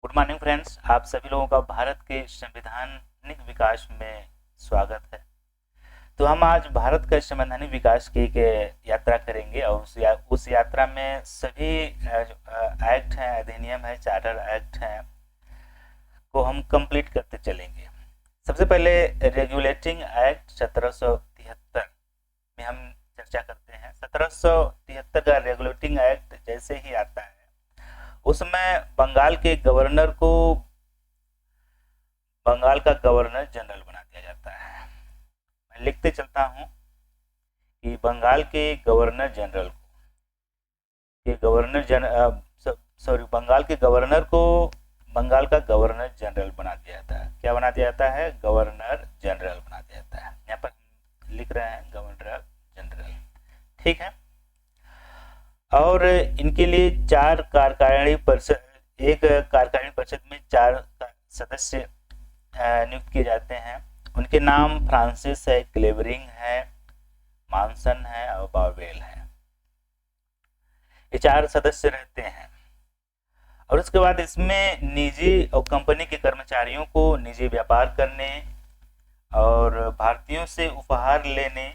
Good morning friends, आप सभी लोगों का भारत के संवैधानिक विकास में स्वागत है। तो हम आज भारत का संवैधानिक विकास की एक यात्रा करेंगे और उस यात्रा में सभी जो एक्ट हैं, अधिनियम है, चार्टर एक्ट हैं को हम कंप्लीट करते चलेंगे। सबसे पहले रेगुलेटिंग एक्ट 1773 में हम चर्चा करते हैं। 1773 का रेगुलेटिंग एक्ट जैसे ही आता है उसमें बंगाल के गवर्नर को बंगाल का गवर्नर जनरल बना दिया जाता है। मैं लिखते चलता हूं कि बंगाल के गवर्नर जनरल को के गवर्नर जन सॉरी बंगाल के गवर्नर को बंगाल का गवर्नर जनरल बना दिया जाता है। क्या बना दिया जाता है? गवर्नर जनरल बना दिया जाता है। यहाँ पर लिख रहे हैं गवर्नर जनरल, ठीक है। और इनके लिए चार कार्यकारिणी परिषद, एक कार्यकारिणी परिषद में चार सदस्य नियुक्त किए जाते हैं। उनके नाम फ्रांसिस है, क्लेवरिंग है, मानसन है और बावेल है। ये चार सदस्य रहते हैं। और उसके बाद इसमें निजी और कंपनी के कर्मचारियों को निजी व्यापार करने और भारतीयों से उपहार लेने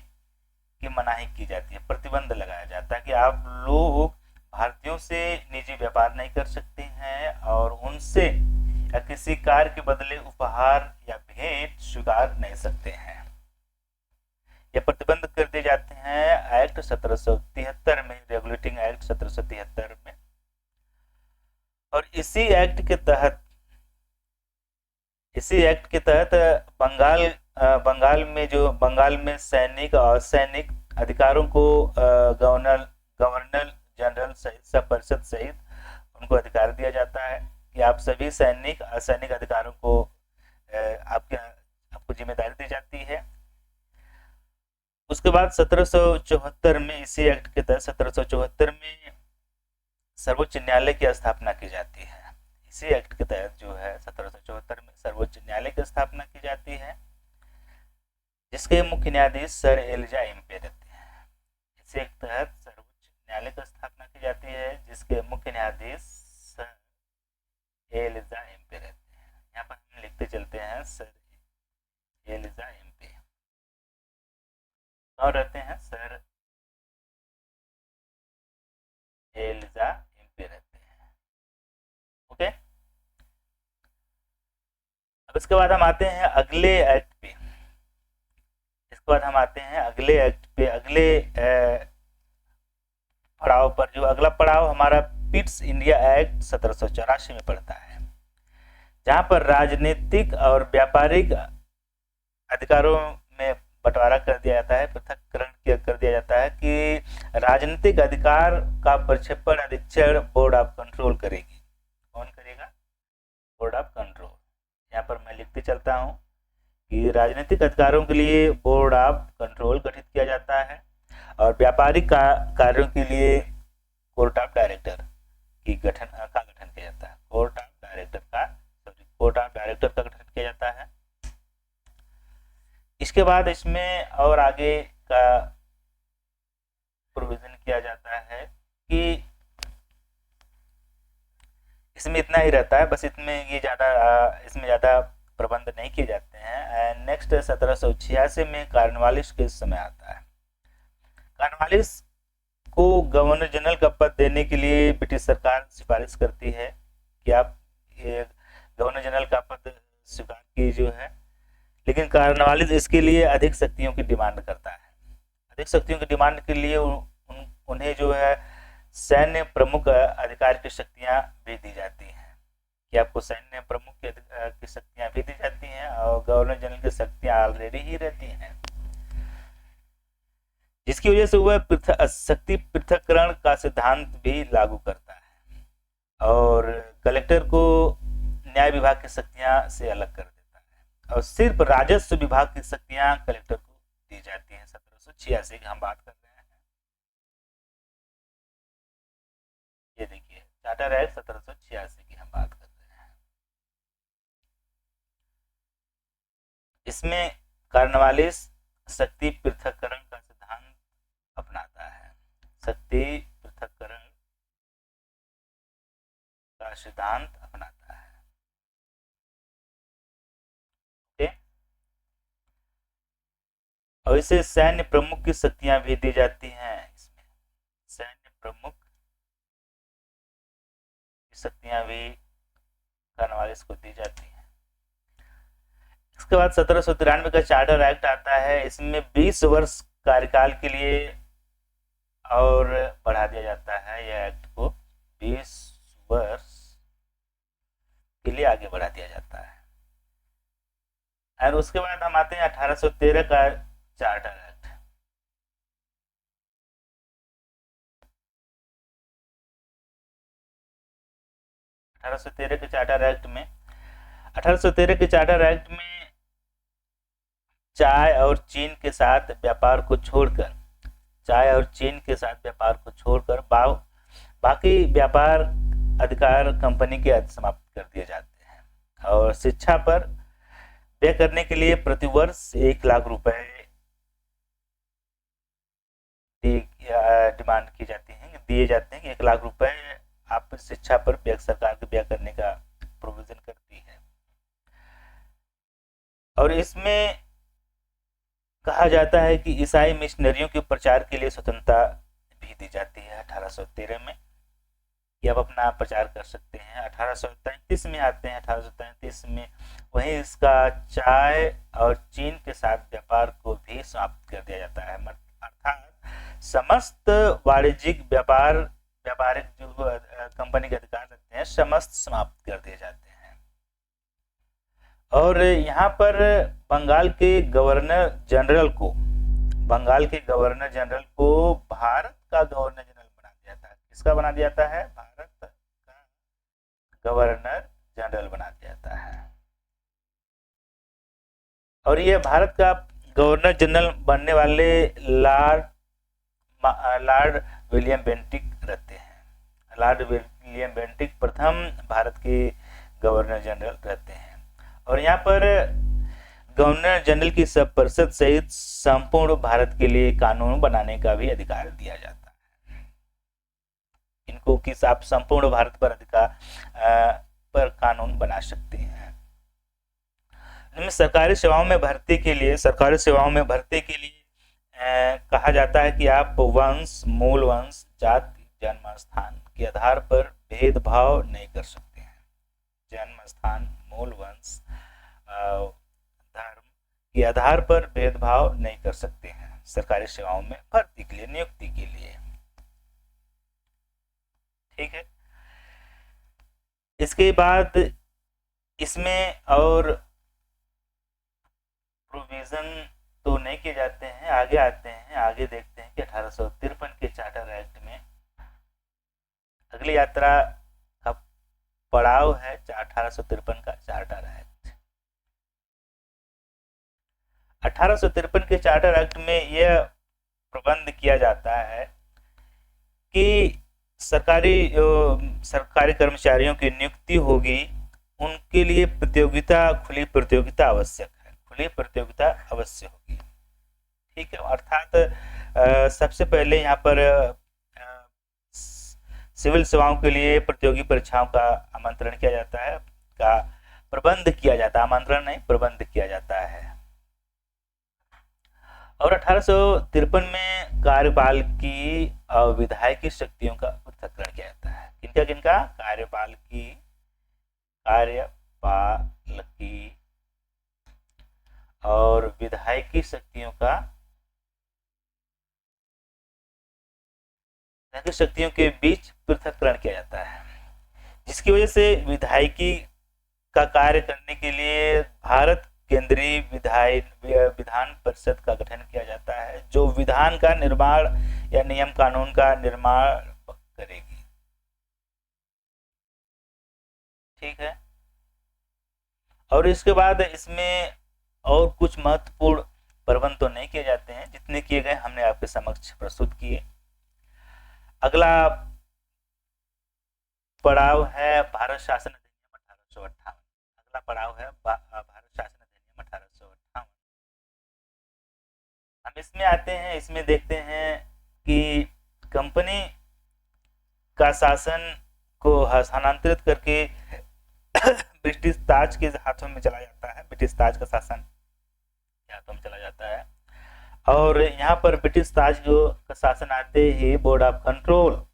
की मनाही की जाती है। प्रतिबंध लगाया जाता है कि आप लोग भारतीयों से निजी व्यापार नहीं कर सकते हैं और उनसे या किसी कार्य के बदले उपहार या भेंट स्वीकार नहीं सकते हैं। ये प्रतिबंध कर दिए जाते हैं एक्ट 1773 में, रेगुलेटिंग एक्ट 1773 में। और इसी एक्ट के तहत बंगाल में सैनिक और असैनिक अधिकारों को गवर्नर गवर्नर जनरल सहित सब परिषद सहित उनको अधिकार दिया जाता है कि आप सभी सैनिक असैनिक अधिकारों को आपको जिम्मेदारी दी जाती है। उसके बाद 1774 में इसी एक्ट के तहत 1774 में सर्वोच्च न्यायालय की स्थापना की जाती है। इसी एक्ट के तहत जो है 1774 में सर्वोच्च न्यायालय की स्थापना की जाती है, जिसके मुख्य न्यायाधीश सर एलिजा एम्पे रहते हैं। इसी एक्ट के तहत सर्वोच्च न्यायालय की स्थापना की जाती है, जिसके मुख्य न्यायाधीश सर एलिजा एम्पे रहते हैं। यहाँ पर हम लिखते चलते हैं सर एलिजा एम्पे। और रहते हैं सर एलिजा एम्पे रहते हैं। ओके, अब इसके बाद हम आते हैं अगले एक्ट पे। इसके बाद हम आते हैं अगले एक्ट पे, अगले पड़ाव पर। जो अगला पड़ाव हमारा पिट्स इंडिया एक्ट 1784 में पड़ता है, जहां पर राजनीतिक और व्यापारिक अधिकारों में बंटवारा कर दिया जाता है, पृथककरण कर दिया जाता है कि राजनीतिक अधिकार का प्रक्षेपण अधीक्षण बोर्ड ऑफ कंट्रोल करेगी। कौन करेगा? Board of control. यहाँ पर मैं लिखते चलता हूँ कि राजनीतिक अधिकारों के लिए बोर्ड ऑफ कंट्रोल गठित किया जाता है और व्यापारिक कार्यों के लिए कोर्ट ऑफ डायरेक्टर का गठन किया जाता है। कोर्ट ऑफ डायरेक्टर का गठन किया जाता है। इसके बाद इसमें और आगे का प्रोविजन किया जाता है कि इसमें इतना ही रहता है, बस इसमें ज़्यादा प्रबंध नहीं किए जाते हैं। नेक्स्ट 1786 में कार्नवालिस के समय आता है। कार्नवालिस को गवर्नर जनरल का पद देने के लिए ब्रिटिश सरकार सिफारिश करती है कि आप गवर्नर जनरल का पद स्वीकार कीजिए है, लेकिन कार्नवालिस इसके लिए अधिक शक्तियों की डिमांड करता है। अधिक शक्तियों की डिमांड के लिए उन्हें जो है सैन्य प्रमुख अधिकार की शक्तियां भी दी जाती हैं कि आपको सैन्य प्रमुख की शक्तियां भी दी जाती हैं और गवर्नर जनरल की शक्तियां ऑलरेडी ही रहती हैं, जिसकी वजह से वह शक्ति पृथककरण का सिद्धांत भी लागू करता है और कलेक्टर को न्याय विभाग की शक्तियां से अलग कर देता है और सिर्फ राजस्व विभाग की शक्तियां कलेक्टर को दी जाती हैं। 1786 की हम बात कर रहे हैं। ये देखिए चार्टर एक्ट 1786 की हम बात कर रहे हैं। इसमें कार्नवालिस शक्ति पृथककरण का सिद्धांत अपनाता है। शक्ति पृथककरण का सिद्धांत अपनाता है। और इसे सैन्य प्रमुख की शक्तियां भी दी जाती हैं। इसमें सैन्य प्रमुख की शक्तियां भी कॉर्नवालिस को दी जाती हैं। इसके बाद 1793 का चार्टर एक्ट आता है। इसमें 20 वर्ष कार्यकाल के लिए और बढ़ा दिया जाता है। यह एक्ट को 20 वर्ष के लिए आगे बढ़ा दिया जाता है। और उसके बाद हम आते हैं 1813 का चार्टर एक्ट। अठारह सौ तेरह के चार्टर एक्ट में चाय और चीन के साथ व्यापार को छोड़कर बाकी व्यापार अधिकार कंपनी के समाप्त कर दिए जाते हैं। और शिक्षा पर व्यय करने के लिए प्रतिवर्ष 1 लाख रुपए डिमांड की जाती है, दिए जाते हैं कि 1 लाख रुपए आप शिक्षा पर सरकार के व्यय करने का प्रोविजन करती है। और इसमें कहा जाता है कि ईसाई मिशनरियों के प्रचार के लिए स्वतंत्रता भी दी जाती है 1813 में, कि आप अपना प्रचार कर सकते हैं। 1833 में आते हैं। 1833 में वहीं इसका चाय और चीन के साथ व्यापार को भी समाप्त कर दिया जाता है। अर्थात समस्त वाणिज्यिक व्यापारिक जो कंपनी के अधिकार रहते हैं समस्त समाप्त कर दिए जाते हैं। और यहाँ पर बंगाल के गवर्नर जनरल को भारत का गवर्नर जनरल बना दिया जाता है। किसका बना दिया जाता है? भारत का गवर्नर जनरल बना दिया जाता है। और ये भारत का गवर्नर जनरल बनने वाले लॉर्ड विलियम बेंटिक रहते हैं। लॉर्ड विलियम बेंटिक प्रथम भारत के गवर्नर जनरल रहते हैं। और यहाँ पर गवर्नर जनरल की सब परिषद सहित संपूर्ण भारत के लिए कानून बनाने का भी अधिकार दिया जाता है। इनको किस आप संपूर्ण भारत पर पर कानून बना सकते हैं। सरकारी सेवाओं में भर्ती के लिए कहा जाता है कि आप वंश, मूल वंश, जाति, जन्म स्थान के आधार पर भेदभाव नहीं कर सकते हैं। जन्म स्थान, मूल वंश, धर्म के आधार पर भेदभाव नहीं कर सकते हैं सरकारी सेवाओं में भर्ती के लिए, नियुक्ति के लिए। ठीक है। इसके बाद इसमें और प्रोविजन तो नहीं किए जाते हैं। आगे आते हैं, आगे देखते हैं कि 1853 के चार्टर एक्ट में अगली यात्रा का पड़ाव है 1853 का चार्टर एक्ट। 1853 के चार्टर एक्ट में यह प्रबंध किया जाता है कि सरकारी कर्मचारियों की नियुक्ति होगी, उनके लिए खुली प्रतियोगिता आवश्यक है, खुली प्रतियोगिता अवश्य होगी। ठीक है। अर्थात सबसे पहले यहाँ पर सिविल सेवाओं के लिए प्रतियोगी परीक्षाओं का आमंत्रण किया जाता है, का प्रबंध किया जाता है, आमंत्रण नहीं प्रबंध किया जाता है। और 1853 में कार्यपालकी और विधायकी शक्तियों का पृथक्करण किया जाता है। किनका? कार्यपालकी और विधायकी शक्तियों के बीच पृथक्करण किया जाता है, जिसकी वजह से विधायकी का कार्य करने के लिए भारत केंद्रीय विधान परिषद का गठन किया जाता है, जो विधान का निर्माण या नियम कानून का निर्माण करेगी। ठीक है। और इसके बाद इसमें और कुछ महत्वपूर्ण प्रबंध तो नहीं किए जाते हैं, जितने किए गए हमने आपके समक्ष प्रस्तुत किए। अगला पड़ाव है भारत शासन अधिनियम 1858। अगला पड़ाव है भारत शासन अधिनियम 1858। हम इसमें आते हैं, इसमें देखते हैं कि कंपनी का शासन को हस्तांतरित करके ब्रिटिश ताज के हाथों में चला जाता है। ब्रिटिश ताज का शासन के हाथों में चला जाता है। और यहाँ पर ब्रिटिश ताज का शासन आते ही board of control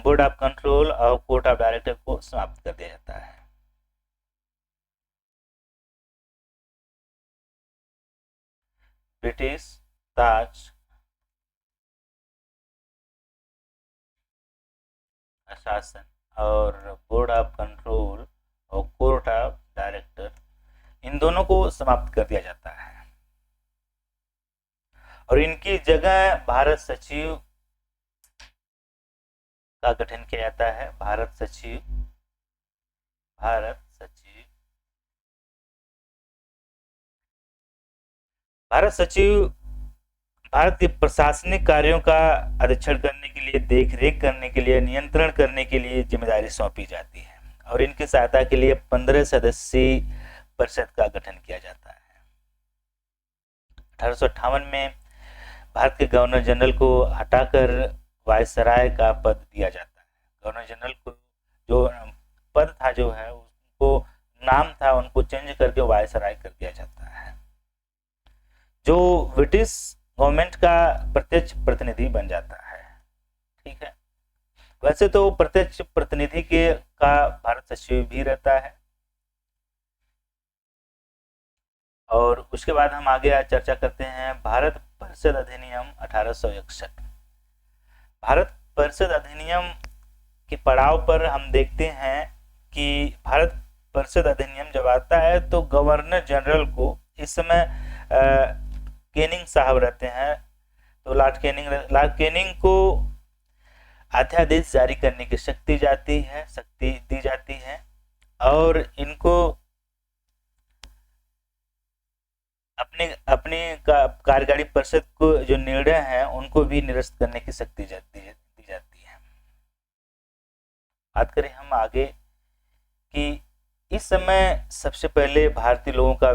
board of control और कोर्ट ऑफ डायरेक्टर को समाप्त कर दिया जाता है। ब्रिटिश ताज शासन और बोर्ड ऑफ कंट्रोल और कोर्ट ऑफ डायरेक्टर, इन दोनों को समाप्त कर दिया जाता है और इनकी जगह भारत सचिव का गठन किया जाता है। भारत सचिव भारत के प्रशासनिक कार्यों का अधीक्षण करने के लिए, देखरेख करने के लिए, नियंत्रण करने के लिए जिम्मेदारी सौंपी जाती है और इनकी सहायता के लिए 15 सदस्यीय परिषद का गठन किया जाता है। 1858 में भारत के गवर्नर जनरल को हटाकर वायसराय का पद दिया जाता है। गवर्नर जनरल को जो पद था, जो है उनको नाम था, उनको चेंज करके वायसराय कर दिया जाता है, जो ब्रिटिश गवर्नमेंट का प्रत्यक्ष प्रतिनिधि बन जाता है। ठीक है, वैसे तो प्रत्यक्ष प्रतिनिधि का भारत सचिव भी रहता है। और उसके बाद हम आगे चर्चा करते हैं भारत परिषद अधिनियम 1861। भारत परिषद अधिनियम के पड़ाव पर हम देखते हैं कि भारत परिषद अधिनियम जब आता है तो गवर्नर जनरल को, इस समय कैनिंग साहब रहते हैं, तो लॉर्ड कैनिंग को अध्यादेश जारी करने की शक्ति दी जाती है और इनको अपने कार्यकारी परिषद को जो निर्णय है उनको भी निरस्त करने की शक्ति दी जाती है। बात करें हम आगे कि इस समय सबसे पहले भारतीय लोगों का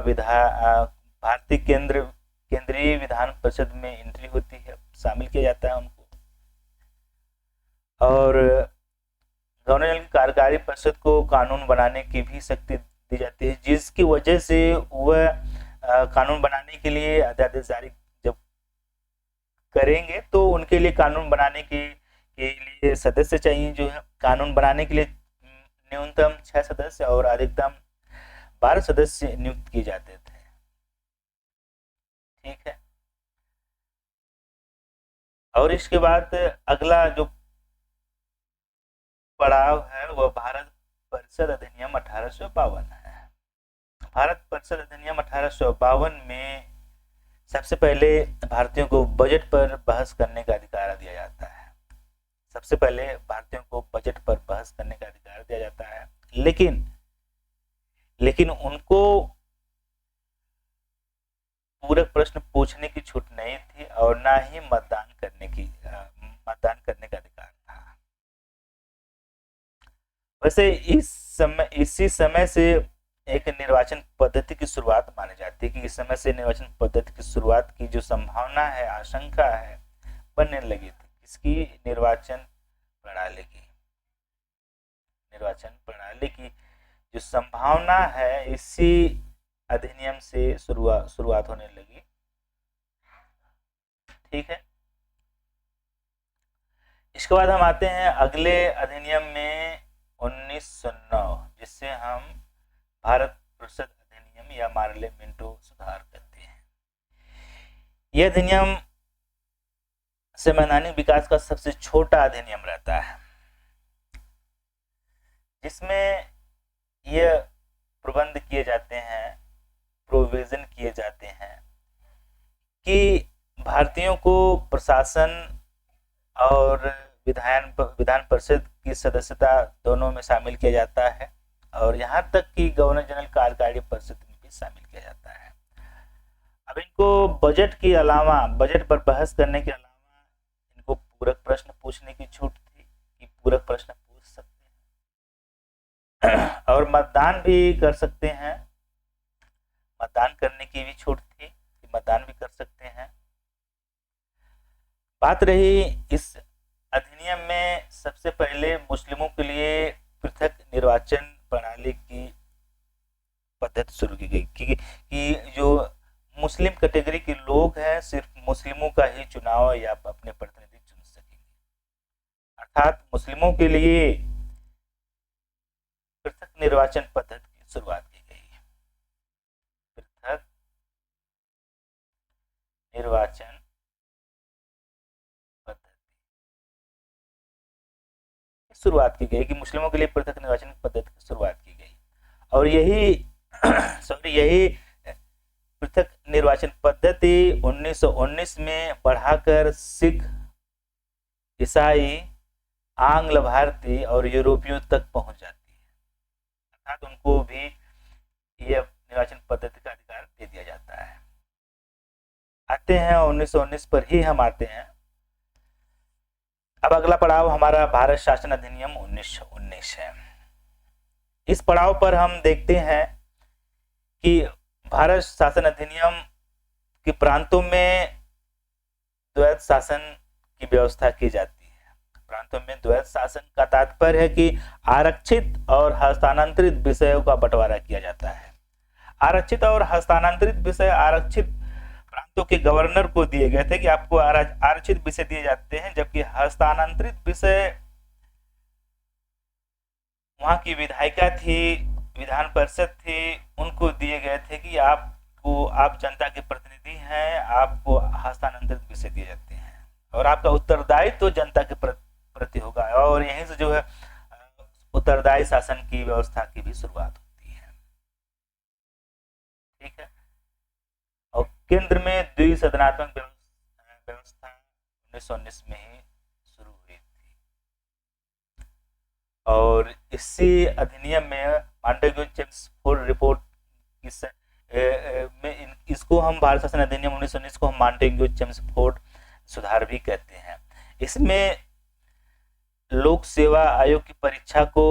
भारतीय केंद्रीय विधान परिषद में एंट्री होती है, शामिल किया जाता है उनको, और गवर्नर जनरल की कार्यकारी परिषद को कानून बनाने की भी शक्ति दी जाती है, जिसकी वजह से वह कानून बनाने के लिए अध्यादेश जारी जब करेंगे तो उनके लिए कानून बनाने के लिए सदस्य चाहिए, जो है कानून बनाने के लिए न्यूनतम 6 सदस्य और अधिकतम 12 सदस्य नियुक्त किए जाते थे। ठीक है, और इसके बाद अगला जो पड़ाव है वह भारत परिषद अधिनियम 1852 है। भारत परिषद अधिनियम 1852 में सबसे पहले भारतीयों को बजट पर बहस करने का अधिकार दिया जाता है। सबसे पहले भारतीयों को बजट पर बहस करने का अधिकार दिया जाता है, लेकिन उनको पूरक प्रश्न पूछने की छूट नहीं थी और ना ही मतदान करने का अधिकार था। वैसे इसी समय से एक निर्वाचन पद्धति की शुरुआत मानी जाती है कि इस समय से निर्वाचन पद्धति की शुरुआत की जो संभावना है, आशंका है, बनने लगी थी। इसकी निर्वाचन प्रणाली की जो संभावना है, इसी अधिनियम से शुरुआत होने लगी। ठीक है, इसके बाद हम आते हैं अगले अधिनियम में 1909, जिससे हम भारत परिषद अधिनियम या पार्लियामेंटो सुधार कहते हैं। यह अधिनियम संवैधानिक विकास का सबसे छोटा अधिनियम रहता है, जिसमें यह प्रबंध किए जाते हैं, प्रोविजन किए जाते हैं कि भारतीयों को प्रशासन और विधान परिषद की सदस्यता दोनों में शामिल किया जाता है और यहाँ तक कि गवर्नर जनरल कार्यकारी परिषद में भी शामिल किया जाता है। अब इनको बजट पर बहस करने के अलावा इनको पूरक प्रश्न पूछने की छूट थी कि पूरक प्रश्न पूछ सकते हैं और मतदान भी कर सकते हैं। मतदान करने की भी छूट थी कि मतदान भी कर सकते हैं। बात रही इस अधिनियम में सबसे पहले मुस्लिमों के लिए पृथक निर्वाचन प्रणाली की पद्धति शुरू की गई कि जो मुस्लिम कैटेगरी के लोग हैं सिर्फ मुस्लिमों का ही चुनाव या अपने प्रतिनिधि चुन सकेंगे, अर्थात मुस्लिमों के लिए पृथक निर्वाचन पद्धति की शुरुआत की गई। पृथक निर्वाचन पद्धति की शुरुआत की गई कि मुस्लिमों के लिए पृथक निर्वाचन पद्धति की शुरुआत की गई। और यही यही पृथक निर्वाचन पद्धति 1919 में बढ़ाकर सिख, ईसाई, आंग्ल भारतीय और यूरोपियों तक पहुंच जाती है, अर्थात उनको भी यह निर्वाचन पद्धति का अधिकार दे दिया जाता है। आते हैं 1919 पर ही हम आते हैं। अब अगला पड़ाव हमारा भारत शासन अधिनियम 1919 है। इस पड़ाव पर हम देखते हैं कि भारत शासन अधिनियम के प्रांतों में द्वैध शासन की व्यवस्था की जाती है। प्रांतों में द्वैध शासन का तात्पर्य है कि आरक्षित और हस्तांतरित विषयों का बंटवारा किया जाता है। आरक्षित और हस्तांतरित विषय आरक्षित प्रांतों के गवर्नर को दिए गए थे कि आपको आरक्षित विषय दिए जाते हैं, जबकि हस्तांतरित विषय वहां की विधायिका थी, विधान परिषद थी, उनको दिए गए थे कि आप जनता के प्रतिनिधि हैं, आपको हस्तांतरित विषय दिए जाते हैं और आपका उत्तरदायित्व तो जनता के प्रति होगा। और यहीं से जो है उत्तरदायी शासन की व्यवस्था की भी शुरुआत होती है। ठीक है। और केंद्र में द्विसदनात्मक व्यवस्था 1919 में ही शुरू हुई थी। और इसी अधिनियम में मांटेग्यू-चेम्स्फोर्ड रिपोर्ट में इसको हम भारत शासन अधिनियम 1919 को हम मांटेग्यू-चेम्स्फोर्ड सुधार भी कहते हैं। इसमें लोक सेवा आयोग की परीक्षा को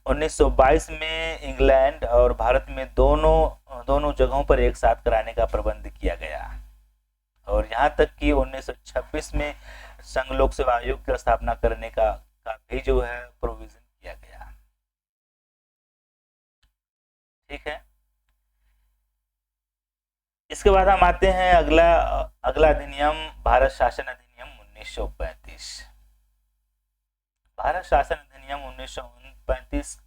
1922 में इंग्लैंड और भारत में दोनों जगहों पर एक साथ कराने का प्रबंध किया गया। और यहाँ तक कि 1926 में संघ लोक सेवा आयोग की स्थापना करने का भी जो है प्रोविजन किया गया। ठीक है। इसके बाद हम आते हैं अगला अधिनियम भारत शासन अधिनियम 1935। भारत शासन अधिनियम 1935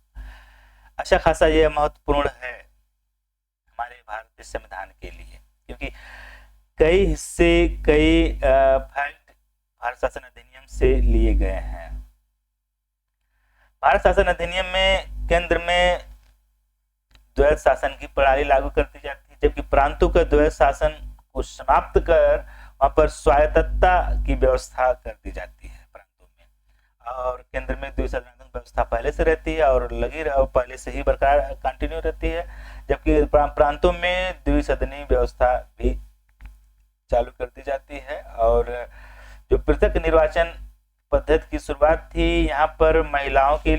अच्छा खासा यह महत्वपूर्ण है हमारे भारतीय संविधान के लिए, क्योंकि कई हिस्से कई फैक्ट भारत शासन अधिनियम से लिए गए हैं। भारत शासन अधिनियम में केंद्र में द्वैध शासन की प्रणाली लागू कर दी जाती है, जबकि प्रांतों का द्वैध शासन को समाप्त कर वहां पर स्वायत्तता की व्यवस्था कर दी जाती है प्रांतों में। और केंद्र में द्विसदनात्मक व्यवस्था पहले से रहती है और पहले से ही बरकरार कंटिन्यू रहती है, जबकि प्रांतों में द्विसदनीय व्यवस्था भी चालू कर दी जाती है। और जो पृथक निर्वाचन पद्धति की शुरुआत थी, यहाँ पर महिलाओं के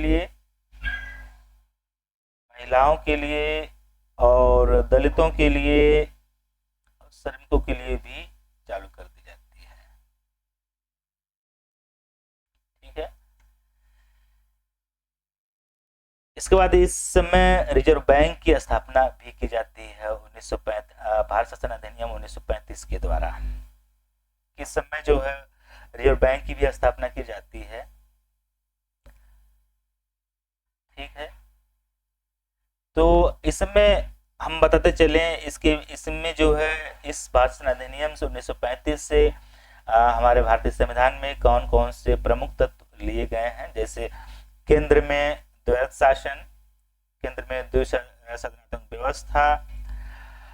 लिए और दलितों के लिए, श्रमिकों के लिए भी चालू कर दी जाती है। ठीक है। इसके बाद इस समय रिजर्व बैंक की स्थापना भी की जाती है 1935 भारत शासन अधिनियम 1935 के द्वारा। इस समय जो है रिजर्व बैंक की भी स्थापना की जाती है। ठीक है। तो इसमें हम बताते चले इसमें जो है इस भारत शासन अधिनियम से 1935 से हमारे भारतीय संविधान में कौन कौन से प्रमुख तत्व लिए गए हैं। जैसे केंद्र में द्वैध शासन, केंद्र में द्विसदनात्मक व्यवस्था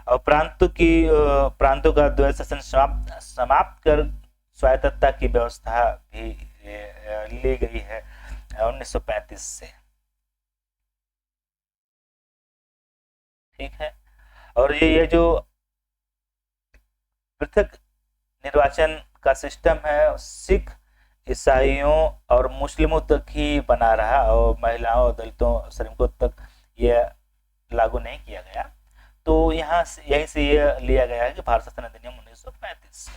और प्रांतों का द्वैध शासन समाप्त कर स्वायत्तता की व्यवस्था भी ली गई है 1935 से। ठीक है। और ये जो पृथक निर्वाचन का सिस्टम है सिख, ईसाइयों और मुस्लिमों तक ही बना रहा और महिलाओं और दलितों, श्रमिकों तक यह लागू नहीं किया गया। तो यहीं से यह लिया गया है कि भारत शासन अधिनियम 1935।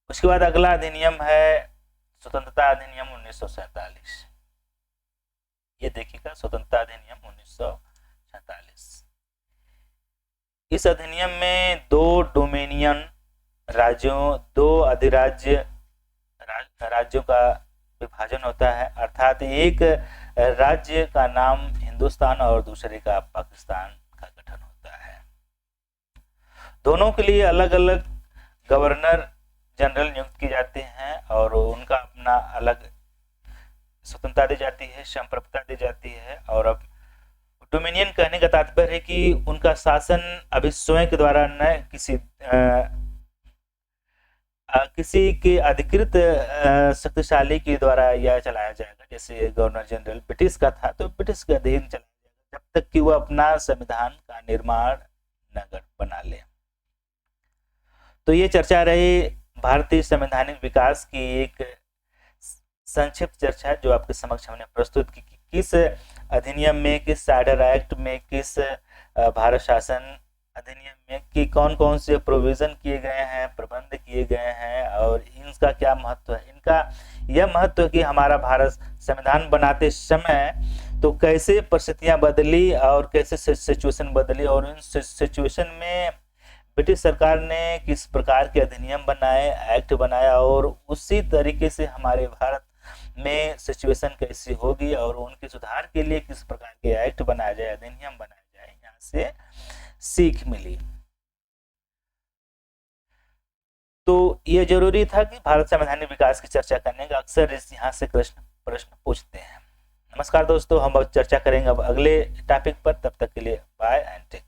उसके बाद अगला अधिनियम है स्वतंत्रता अधिनियम 1947। ये देखिएगा, स्वतंत्रता अधिनियम 1947। इस अधिनियम में दो डोमिनियन राज्यों, दो अधिराज्य राज्यों का विभाजन होता है, अर्थात एक राज्य का नाम हिंदुस्तान और दूसरे का पाकिस्तान का गठन होता है। दोनों के लिए अलग अलग गवर्नर जनरल नियुक्त किए जाते हैं और उनका अपना अलग स्वतंत्रता दी जाती है, संप्रभुता दी जाती है। और अब डोमिनियन कहने का तात्पर्य है कि उनका शासन अभी स्वयं के द्वारा न किसी के अधिकृत शक्तिशाली के द्वारा यह चलाया जाएगा। जैसे गवर्नर जनरल ब्रिटिश का था तो ब्रिटिश के अधीन चलाया जाएगा जब तक कि वह अपना संविधान का निर्माण न बना ले। तो ये चर्चा रही भारतीय संवैधानिक विकास की एक संक्षिप्त चर्चा जो आपके समक्ष हमने प्रस्तुत की, किस अधिनियम में, किस चार्टर एक्ट में, किस भारत शासन अधिनियम में कि कौन कौन से प्रोविजन किए गए हैं, प्रबंध किए गए हैं और इनका क्या महत्व है। इनका यह महत्व है कि हमारा भारत संविधान बनाते समय तो कैसे परिस्थितियां बदली और कैसे सिचुएशन बदली और इन सिचुएशन में ब्रिटिश सरकार ने किस प्रकार के अधिनियम बनाए, एक्ट बनाया और उसी तरीके से हमारे भारत में सिचुएशन कैसी होगी और उनके सुधार के लिए किस प्रकार के एक्ट बनाया जाए, अधिनियम बनाया जाए, यहाँ से सीख मिली। तो ये जरूरी था कि भारत संवैधानिक विकास की चर्चा करने का। अक्सर यहाँ से प्रश्न पूछते हैं। नमस्कार दोस्तों, हम अब चर्चा करेंगे अब अगले टॉपिक पर। तब तक के लिए बाय एंड टेक।